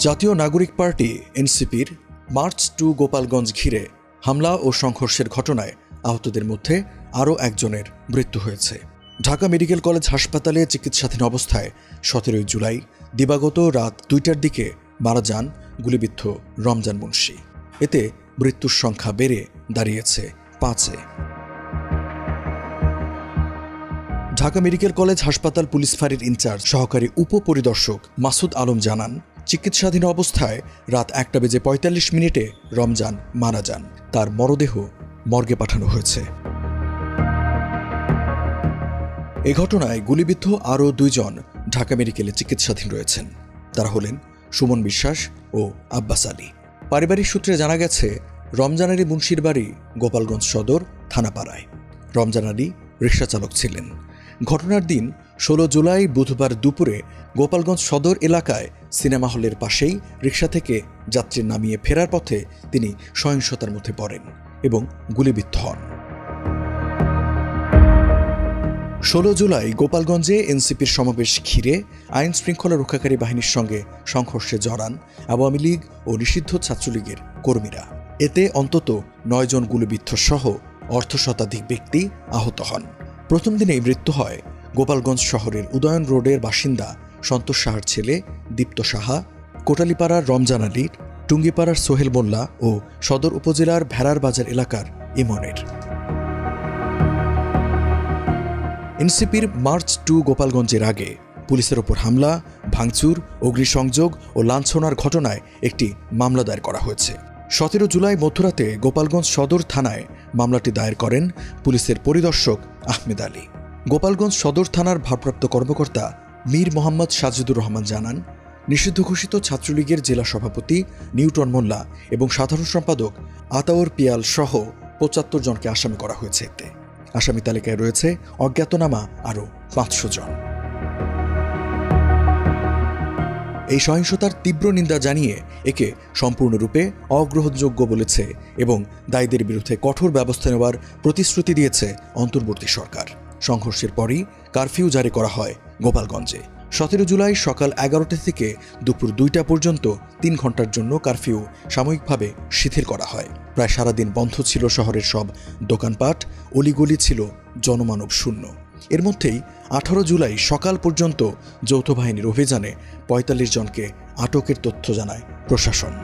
জাতীয় নাগরিক পার্টি এনসিপির মার্চ টু গোপালগঞ্জ ঘিরে হামলা ও সংঘর্ষের ঘটনায় আহতদের মধ্যে আরও একজনের মৃত্যু হয়েছে। ঢাকা মেডিকেল কলেজ হাসপাতালে চিকিৎসাধীন অবস্থায় 17 জুলাই দিবাগত রাত 2টার দিকে মারা যান গুলিবিদ্ধ রমজান মুন্সি। এতে মৃত্যুর সংখ্যা বেড়ে দাঁড়িয়েছে 5-এ। ঢাকা মেডিকেল কলেজ হাসপাতাল পুলিশ ফাঁড়ির ইনচার্জ সহকারী উপপরিদর্শক মাসুদ আলম জানান, চিকিৎসাধীন অবস্থায় রাত 1:45 রমজান মারা যান। তার মরদেহ মর্গে পাঠানো হয়েছে। এ ঘটনায় গুলিবিদ্ধ আরও 2 জন ঢাকা মেডিকেলে চিকিৎসাধীন রয়েছেন। তারা হলেন সুমন বিশ্বাস ও আব্বাস আলী। পারিবারিক সূত্রে জানা গেছে, রমজান আলী মুন্সির বাড়ি গোপালগঞ্জ সদর থানাপাড়ায়। রমজান আলী রিকশা চালক ছিলেন। ঘটনার দিন 16 জুলাই বুধবার দুপুরে গোপালগঞ্জ সদর এলাকায় সিনেমা হলের পাশেই রিকশা থেকে যাত্রী নামিয়ে ফেরার পথে তিনি সহিংসতার মধ্যে পড়েন এবং গুলিবিদ্ধ হন। 16 জুলাই গোপালগঞ্জে এনসিপির সমাবেশ ঘিরে আইন শৃঙ্খলা রক্ষাকারী বাহিনীর সঙ্গে সংঘর্ষে জড়ান আওয়ামী লীগ ও নিষিদ্ধ ছাত্রলীগের কর্মীরা। এতে অন্তত 9 জন গুলিবিদ্ধ সহ অর্ধশতাধিক ব্যক্তি আহত হন। প্রথম দিনেই মৃত্যু হয় গোপালগঞ্জ শহরের উদয়ন রোডের বাসিন্দা সন্তোষ সাহার ছেলে দীপ্ত সাহা, কোটালীপাড়ার রমজান আলীর, টুঙ্গিপাড়ার সোহেল মোল্লা ও সদর উপজেলার ভেড়ার বাজার এলাকার ইমনের। এনসিপির মার্চ টু গোপালগঞ্জের আগে পুলিশের ওপর হামলা, ভাঙচুর, অগ্নিসংযোগ ও লাঞ্ছনার ঘটনায় একটি মামলা দায়ের করা হয়েছে। 17 জুলাই মধ্যরাতে গোপালগঞ্জ সদর থানায় মামলাটি দায়ের করেন পুলিশের পরিদর্শক আহমেদ আলী। গোপালগঞ্জ সদর থানার ভারপ্রাপ্ত কর্মকর্তা মীর মোহাম্মদ সাজিদুর রহমান জানান, নিষিদ্ধ ঘোষিত ছাত্রলীগের জেলা সভাপতি নিউটন মোল্লা এবং সাধারণ সম্পাদক আতাউর পিয়াল সহ 75 জনকে আসামি করা হয়েছে। এতে আসামি তালিকায় রয়েছে অজ্ঞাতনামা আরও 500 জন। এই সহিংসতার তীব্র নিন্দা জানিয়ে একে সম্পূর্ণরূপে অগ্রহণযোগ্য বলেছে এবং দায়ীদের বিরুদ্ধে কঠোর ব্যবস্থা নেওয়ার প্রতিশ্রুতি দিয়েছে অন্তর্বর্তী সরকার। সংঘর্ষের পরই কারফিউ জারি করা হয় গোপালগঞ্জে। 17 জুলাই সকাল 11টা থেকে দুপুর 2টা পর্যন্ত 3 ঘন্টার জন্য কারফিউ সাময়িকভাবে শিথিল করা হয়। প্রায় সারাদিন বন্ধ ছিল শহরের সব দোকানপাট, অলিগলি ছিল জনমানব শূন্য। এর মধ্যেই 18 জুলাই সকাল পর্যন্ত যৌথ বাহিনীর অভিযানে 45 জনকে আটকের তথ্য জানায় প্রশাসন।